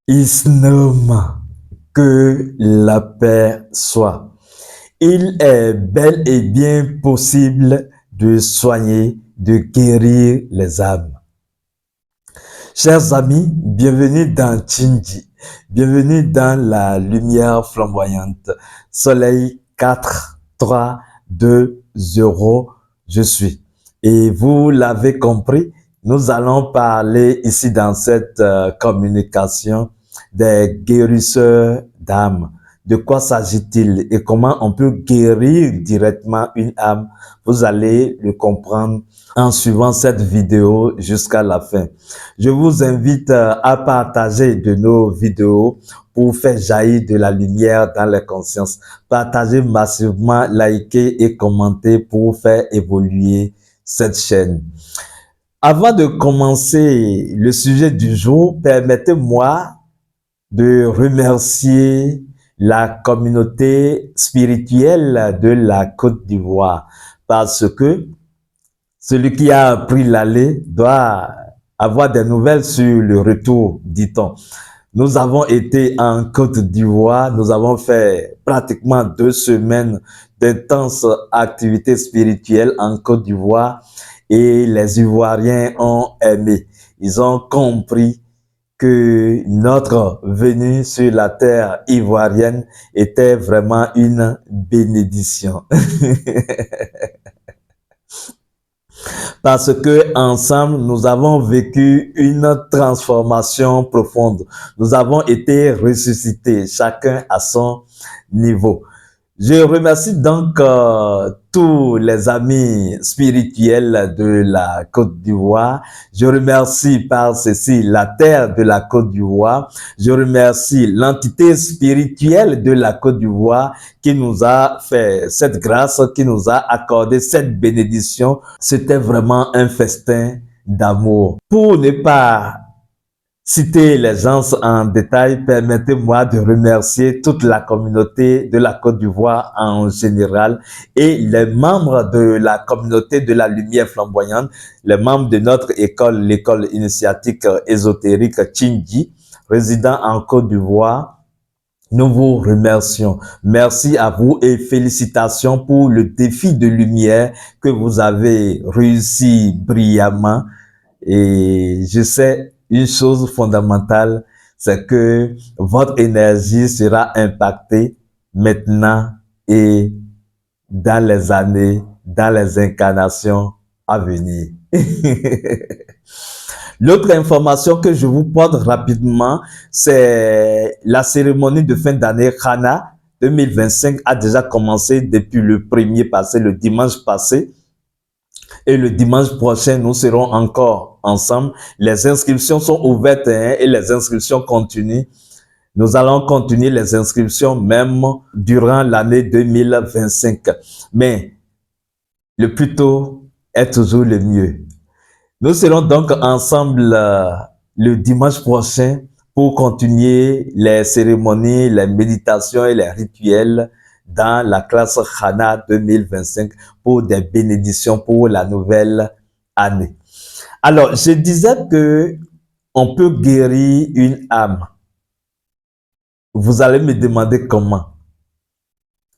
Isnoma, que la paix soit. Il est bel et bien possible de soigner, de guérir les âmes. Chers amis, bienvenue dans Chinji, bienvenue dans la lumière flamboyante. Soleil 4, 3, 2, 0, je suis. Et vous l'avez compris, nous allons parler ici dans cette communication des guérisseurs d'âmes. De quoi s'agit-il et comment on peut guérir directement une âme? Vous allez le comprendre en suivant cette vidéo jusqu'à la fin. Je vous invite à partager de nos vidéos pour faire jaillir de la lumière dans les consciences. Partagez massivement, likez et commentez pour faire évoluer cette chaîne. Avant de commencer le sujet du jour, permettez-moi de remercier la communauté spirituelle de la Côte d'Ivoire parce que celui qui a appris l'aller doit avoir des nouvelles sur le retour, dit-on. Nous avons été en Côte d'Ivoire, nous avons fait pratiquement 2 semaines d'intenses activités spirituelles en Côte d'Ivoire et les Ivoiriens ont aimé. Ils ont compris que notre venue sur la terre ivoirienne était vraiment une bénédiction. Parce que ensemble, nous avons vécu une transformation profonde. Nous avons été ressuscités, chacun à son niveau. Je remercie donc tous les amis spirituels de la Côte d'Ivoire. Je remercie par ceci la terre de la Côte d'Ivoire. Je remercie l'entité spirituelle de la Côte d'Ivoire qui nous a fait cette grâce, qui nous a accordé cette bénédiction. C'était vraiment un festin d'amour. Pour ne pas citer les gens en détail, permettez-moi de remercier toute la communauté de la Côte d'Ivoire en général et les membres de la communauté de la lumière flamboyante, les membres de notre école, l'école initiatique ésotérique Chinji, résident en Côte d'Ivoire. Nous vous remercions. Merci à vous et félicitations pour le défi de lumière que vous avez réussi brillamment. Et je sais une chose fondamentale, c'est que votre énergie sera impactée maintenant et dans les années, dans les incarnations à venir. L'autre information que je vous porte rapidement, c'est la cérémonie de fin d'année Khana 2025 a déjà commencé depuis le premier passé, le dimanche passé. Et le dimanche prochain, nous serons encore ensemble. Les inscriptions sont ouvertes et les inscriptions continuent. Nous allons continuer les inscriptions même durant l'année 2025. Mais le plus tôt est toujours le mieux. Nous serons donc ensemble le dimanche prochain pour continuer les cérémonies, les méditations et les rituels dans la classe Khana 2025 pour des bénédictions pour la nouvelle année. Alors, je disais que on peut guérir une âme. Vous allez me demander comment.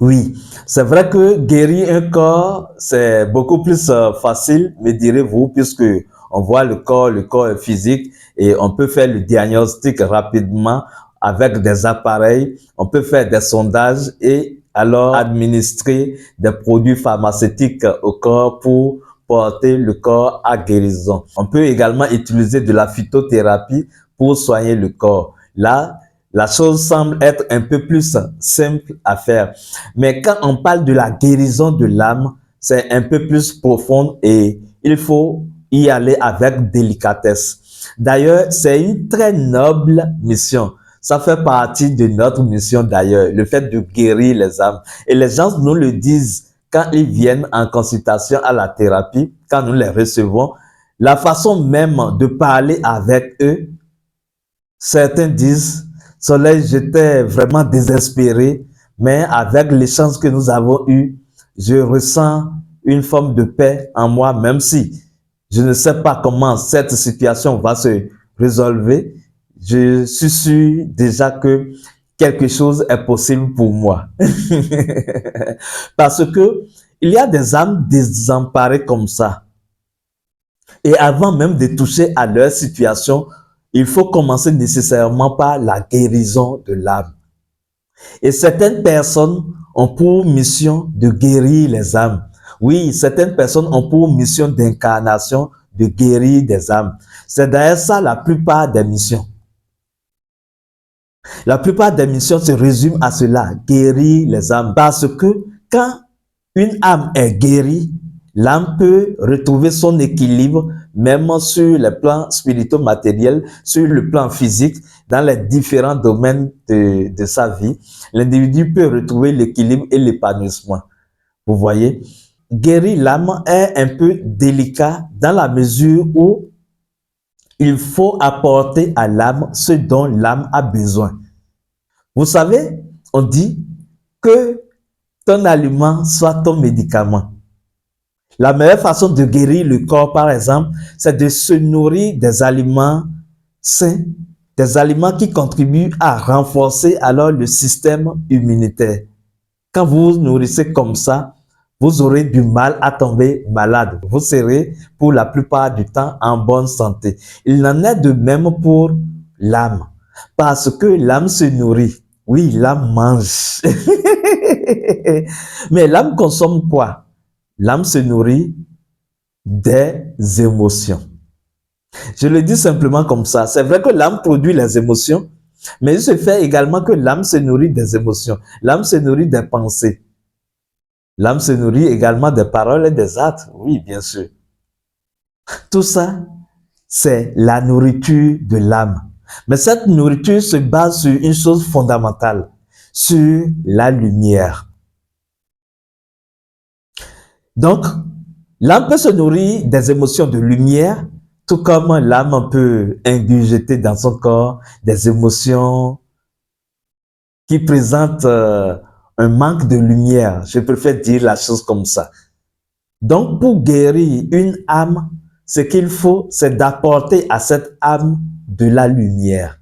Oui, c'est vrai que guérir un corps, c'est beaucoup plus facile, me direz-vous, puisque on voit le corps est physique et on peut faire le diagnostic rapidement avec des appareils, on peut faire des sondages et alors administrer des produits pharmaceutiques au corps pour porter le corps à guérison. On peut également utiliser de la phytothérapie pour soigner le corps. Là, la chose semble être un peu plus simple à faire. Mais quand on parle de la guérison de l'âme, c'est un peu plus profond et il faut y aller avec délicatesse. D'ailleurs, c'est une très noble mission. Ça fait partie de notre mission d'ailleurs, le fait de guérir les âmes. Et les gens nous le disent quand ils viennent en consultation à la thérapie, quand nous les recevons, la façon même de parler avec eux, certains disent: Soleil, j'étais vraiment désespéré, mais avec l'échange que nous avons eu, je ressens une forme de paix en moi, même si Je ne sais pas comment cette situation va se résolver. Je suis sûr déjà que quelque chose est possible pour moi. Parce que il y a des âmes désemparées comme ça. Et avant même de toucher à leur situation, il faut commencer nécessairement par la guérison de l'âme. Et certaines personnes ont pour mission de guérir les âmes. Oui, certaines personnes ont pour mission d'incarnation de guérir des âmes. C'est d'ailleurs ça la plupart des missions. La plupart des missions se résument à cela, guérir les âmes. Parce que quand une âme est guérie, l'âme peut retrouver son équilibre, même sur le plan spirituel-matériel, sur le plan physique, dans les différents domaines de sa vie. L'individu peut retrouver l'équilibre et l'épanouissement. Vous voyez, guérir l'âme est un peu délicat dans la mesure où il faut apporter à l'âme ce dont l'âme a besoin. Vous savez, on dit que ton aliment soit ton médicament. La meilleure façon de guérir le corps, par exemple, c'est de se nourrir des aliments sains, des aliments qui contribuent à renforcer alors le système immunitaire. Quand vous vous nourrissez comme ça, vous aurez du mal à tomber malade. Vous serez pour la plupart du temps en bonne santé. Il en est de même pour l'âme. Parce que l'âme se nourrit. Oui, l'âme mange. Mais l'âme consomme quoi? L'âme se nourrit des émotions. Je le dis simplement comme ça. C'est vrai que l'âme produit les émotions, mais il se fait également que l'âme se nourrit des émotions. L'âme se nourrit des pensées. L'âme se nourrit également des paroles et des actes. Oui, bien sûr. Tout ça, c'est la nourriture de l'âme. Mais cette nourriture se base sur une chose fondamentale, sur la lumière. Donc, l'âme peut se nourrir des émotions de lumière, tout comme l'âme peut ingurgiter dans son corps des émotions qui présentent un manque de lumière. Je préfère dire la chose comme ça. Donc, pour guérir une âme, ce qu'il faut, c'est d'apporter à cette âme de la lumière.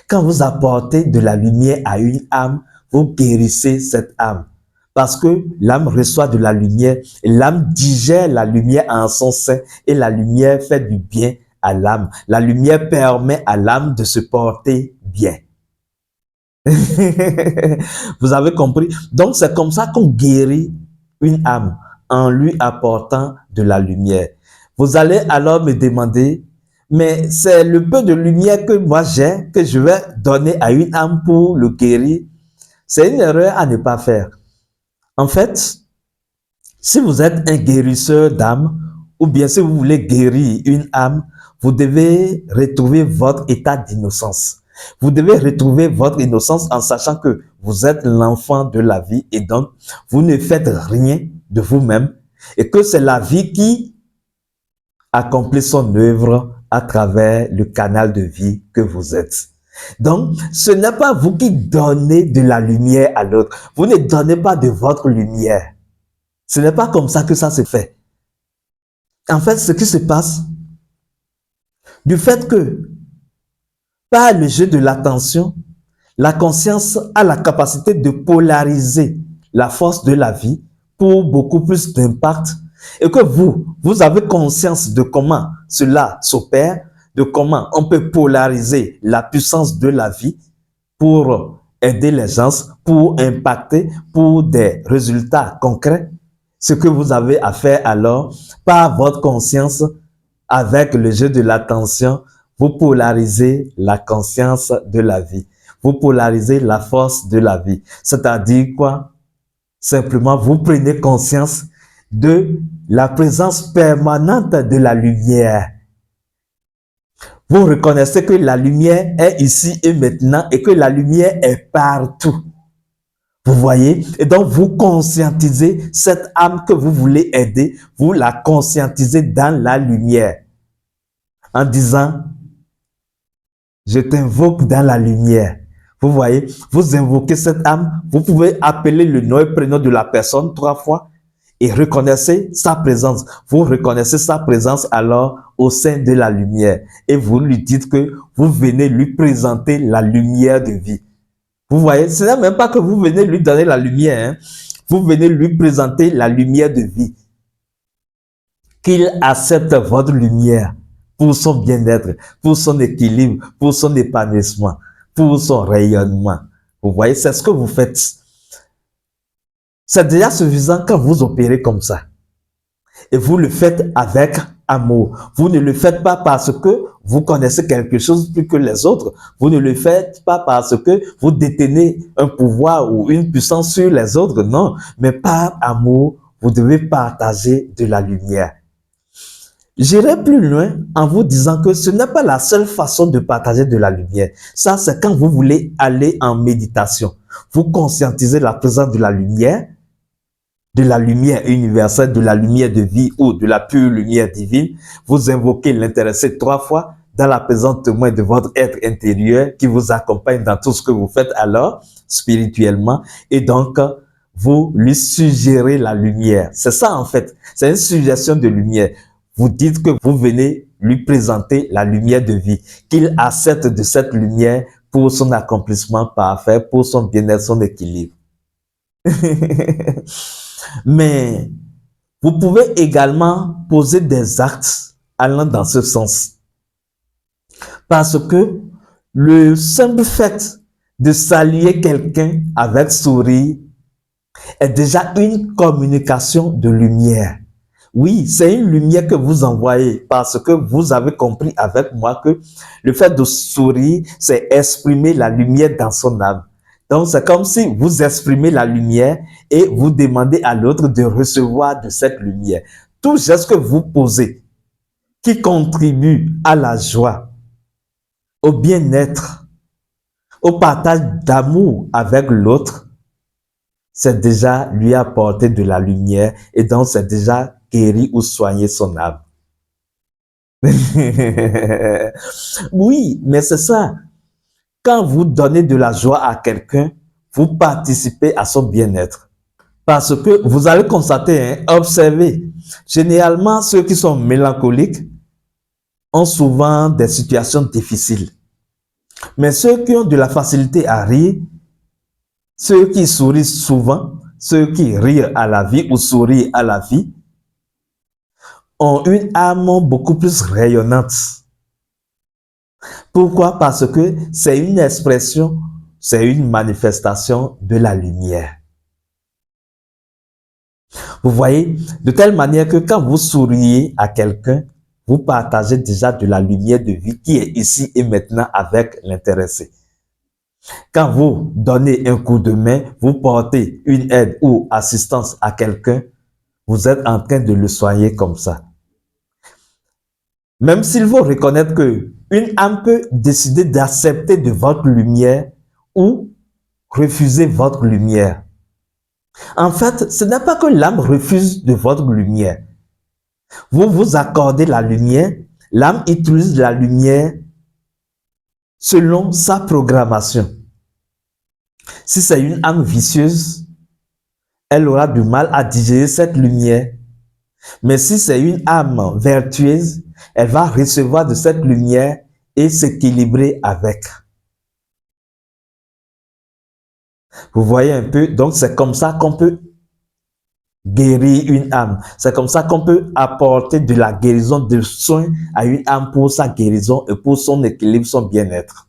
Quand vous apportez de la lumière à une âme, vous guérissez cette âme. Parce que l'âme reçoit de la lumière et l'âme digère la lumière en son sein et la lumière fait du bien à l'âme. La lumière permet à l'âme de se porter bien. Vous avez compris? Donc, c'est comme ça qu'on guérit une âme en lui apportant de la lumière. Vous allez alors me demander, mais c'est le peu de lumière que moi j'ai, que je vais donner à une âme pour le guérir. C'est une erreur à ne pas faire. En fait, si vous êtes un guérisseur d'âme, ou bien si vous voulez guérir une âme, vous devez retrouver votre état d'innocence. Vous devez retrouver votre innocence en sachant que vous êtes l'enfant de la vie et donc vous ne faites rien de vous-même et que c'est la vie qui accomplit son œuvre à travers le canal de vie que vous êtes. Donc, ce n'est pas vous qui donnez de la lumière à l'autre. Vous ne donnez pas de votre lumière. Ce n'est pas comme ça que ça se fait. En fait, ce qui se passe, du fait que par le jeu de l'attention, la conscience a la capacité de polariser la force de la vie pour beaucoup plus d'impact et que vous avez conscience de comment cela s'opère, de comment on peut polariser la puissance de la vie pour aider les gens, pour impacter, pour des résultats concrets. Ce que vous avez à faire alors, par votre conscience, avec le jeu de l'attention, vous polarisez la conscience de la vie. Vous polarisez la force de la vie. C'est-à-dire quoi? Simplement, vous prenez conscience de la présence permanente de la lumière. Vous reconnaissez que la lumière est ici et maintenant et que la lumière est partout. Vous voyez? Et donc, vous conscientisez cette âme que vous voulez aider, vous la conscientisez dans la lumière. En disant, je t'invoque dans la lumière. Vous voyez? Vous invoquez cette âme, vous pouvez appeler le nom et prénom de la personne 3 fois et reconnaissez sa présence. Vous reconnaissez sa présence alors au sein de la lumière et vous lui dites que vous venez lui présenter la lumière de vie. Vous voyez, ce n'est même pas que vous venez lui donner la lumière, hein. Vous venez lui présenter la lumière de vie. Qu'il accepte votre lumière pour son bien-être, pour son équilibre, pour son épanouissement, pour son rayonnement. Vous voyez, c'est ce que vous faites. C'est déjà suffisant quand vous opérez comme ça. Et vous le faites avec amour. Vous ne le faites pas parce que vous connaissez quelque chose plus que les autres. Vous ne le faites pas parce que vous détenez un pouvoir ou une puissance sur les autres. Non, mais par amour, vous devez partager de la lumière. J'irai plus loin en vous disant que ce n'est pas la seule façon de partager de la lumière. Ça, c'est quand vous voulez aller en méditation. Vous conscientisez la présence de la lumière universelle, de la lumière de vie ou de la pure lumière divine. Vous invoquez l'intéressé 3 fois dans la présence témoin de votre être intérieur qui vous accompagne dans tout ce que vous faites alors, spirituellement. Et donc, vous lui suggérez la lumière. C'est ça en fait. C'est une suggestion de lumière. Vous dites que vous venez lui présenter la lumière de vie, qu'il accepte de cette lumière pour son accomplissement parfait, pour son bien-être, son équilibre. Mais vous pouvez également poser des actes allant dans ce sens. Parce que le simple fait de saluer quelqu'un avec sourire est déjà une communication de lumière. Oui, c'est une lumière que vous envoyez parce que vous avez compris avec moi que le fait de sourire, c'est exprimer la lumière dans son âme. Donc, c'est comme si vous exprimez la lumière et vous demandez à l'autre de recevoir de cette lumière. Tout geste que vous posez qui contribue à la joie, au bien-être, au partage d'amour avec l'autre, c'est déjà lui apporter de la lumière et donc c'est déjà guérir ou soigner son âme. Oui, mais c'est ça. Quand vous donnez de la joie à quelqu'un, vous participez à son bien-être. Parce que vous allez constater, hein, observez, généralement ceux qui sont mélancoliques ont souvent des situations difficiles. Mais ceux qui ont de la facilité à rire, ceux qui sourient souvent, ceux qui rient à la vie ou sourient à la vie, ont une âme beaucoup plus rayonnante. Pourquoi? Parce que c'est une expression, c'est une manifestation de la lumière. Vous voyez, de telle manière que quand vous souriez à quelqu'un, vous partagez déjà de la lumière de vie qui est ici et maintenant avec l'intéressé. Quand vous donnez un coup de main, vous portez une aide ou assistance à quelqu'un, vous êtes en train de le soigner comme ça. Même s'il faut reconnaître que une âme peut décider d'accepter de votre lumière ou refuser votre lumière. En fait, ce n'est pas que l'âme refuse de votre lumière. Vous vous accordez la lumière, l'âme utilise la lumière selon sa programmation. Si c'est une âme vicieuse, elle aura du mal à digérer cette lumière. Mais si c'est une âme vertueuse, elle va recevoir de cette lumière et s'équilibrer avec. Vous voyez un peu, donc c'est comme ça qu'on peut guérir une âme. C'est comme ça qu'on peut apporter de la guérison, de soins à une âme pour sa guérison et pour son équilibre, son bien-être.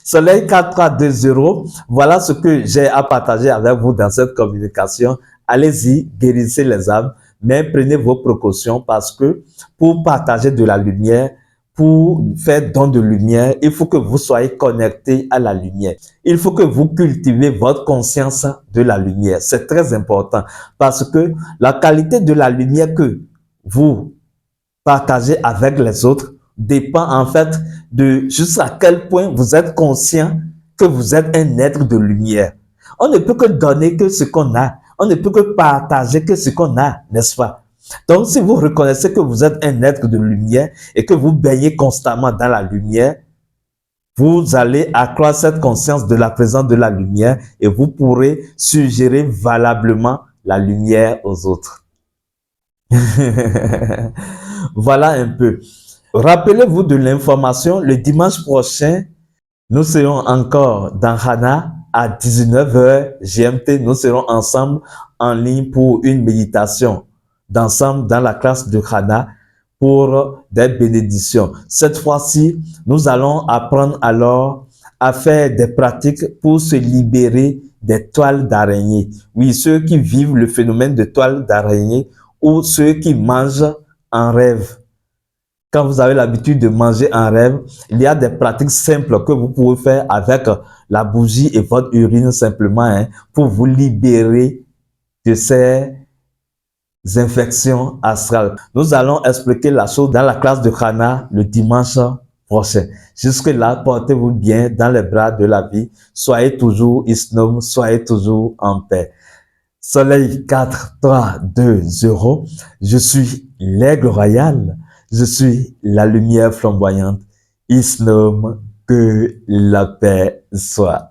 Soleil 4320, voilà ce que j'ai à partager avec vous dans cette communication. Allez-y, guérissez les âmes, mais prenez vos précautions parce que pour partager de la lumière, pour faire don de lumière, il faut que vous soyez connecté à la lumière. Il faut que vous cultivez votre conscience de la lumière. C'est très important parce que la qualité de la lumière que vous partagez avec les autres dépend en fait de jusqu'à quel point vous êtes conscient que vous êtes un être de lumière. On ne peut que donner que ce qu'on a. On ne peut que partager que ce qu'on a, n'est-ce pas? Donc, si vous reconnaissez que vous êtes un être de lumière et que vous baignez constamment dans la lumière, Vous allez accroître cette conscience de la présence de la lumière et vous pourrez suggérer valablement la lumière aux autres. Voilà un peu. Rappelez-vous de l'information, le dimanche prochain, nous serons encore dans Hana à 19h GMT. Nous serons ensemble en ligne pour une méditation d'ensemble dans la classe de Hana pour des bénédictions. Cette fois-ci, nous allons apprendre alors à faire des pratiques pour se libérer des toiles d'araignée. Oui, ceux qui vivent le phénomène de toiles d'araignée ou ceux qui mangent en rêve. Quand vous avez l'habitude de manger en rêve, il y a des pratiques simples que vous pouvez faire avec la bougie et votre urine simplement pour vous libérer de ces infections astrales. Nous allons expliquer la chose dans la classe de Hana le dimanche prochain. Jusque-là, portez-vous bien dans les bras de la vie. Soyez toujours Isnom, soyez toujours en paix. Soleil 4, 3, 2, 0. Je suis l'aigle royal. Je suis la lumière flamboyante. Isnom, que la paix soit.